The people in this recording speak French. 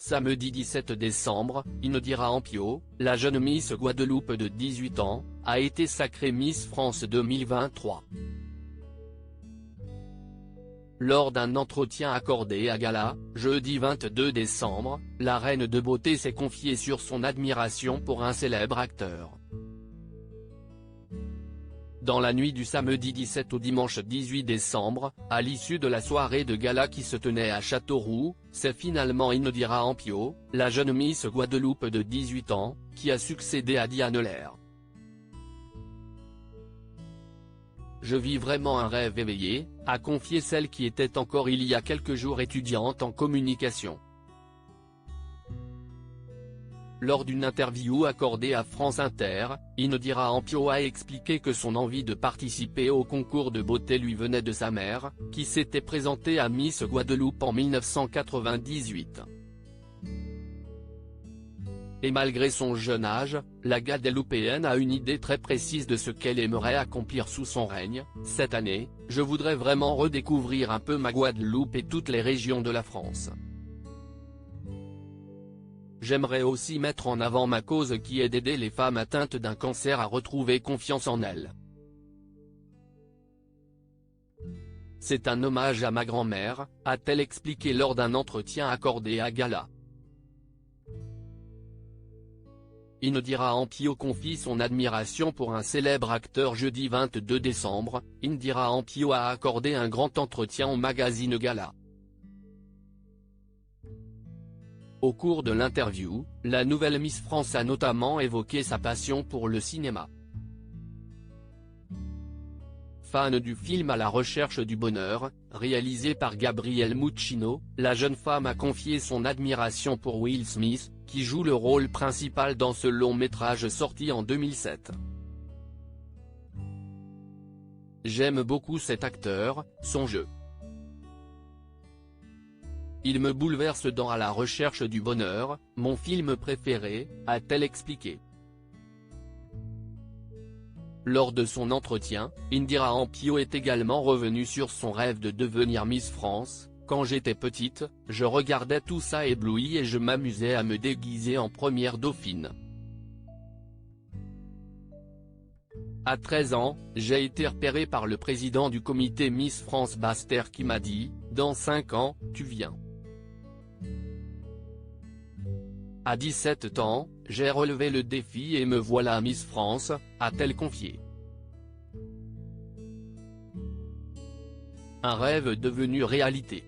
Samedi 17 décembre, Indira Ampio, la jeune Miss Guadeloupe de 18 ans, a été sacrée Miss France 2023. Lors d'un entretien accordé à Gala, jeudi 22 décembre, la reine de beauté s'est confiée sur son admiration pour un célèbre acteur. Dans la nuit du samedi 17 au dimanche 18 décembre, à l'issue de la soirée de gala qui se tenait à Châteauroux, c'est finalement Indira Ampio, la jeune Miss Guadeloupe de 18 ans, qui a succédé à Diane Lair. « Je vis vraiment un rêve éveillé », a confié celle qui était encore il y a quelques jours étudiante en communication. Lors d'une interview accordée à France Inter, Indira Ampio a expliqué que son envie de participer au concours de beauté lui venait de sa mère, qui s'était présentée à Miss Guadeloupe en 1998. Et malgré son jeune âge, la Guadeloupéenne a une idée très précise de ce qu'elle aimerait accomplir sous son règne. « Cette année, je voudrais vraiment redécouvrir un peu ma Guadeloupe et toutes les régions de la France. J'aimerais aussi mettre en avant ma cause qui est d'aider les femmes atteintes d'un cancer à retrouver confiance en elles. C'est un hommage à ma grand-mère », a-t-elle expliqué lors d'un entretien accordé à Gala. Indira Ampio confie son admiration pour un célèbre acteur jeudi 22 décembre, Indira Ampio a accordé un grand entretien au magazine Gala. Au cours de l'interview, la nouvelle Miss France a notamment évoqué sa passion pour le cinéma. Fan du film À la recherche du bonheur, réalisé par Gabriel Muccino, la jeune femme a confié son admiration pour Will Smith, qui joue le rôle principal dans ce long métrage sorti en 2007. « J'aime beaucoup cet acteur, son jeu. Il me bouleverse dans À la recherche du bonheur, mon film préféré », a-t-elle expliqué. Lors de son entretien, Indira Ampio est également revenue sur son rêve de devenir Miss France. « Quand j'étais petite, je regardais tout ça ébloui et je m'amusais à me déguiser en première dauphine. À 13 ans, j'ai été repérée par le président du comité Miss France Baster qui m'a dit « Dans 5 ans, tu viens ». À 17 ans, j'ai relevé le défi et me voilà Miss France, a-t-elle confié. Un rêve devenu réalité.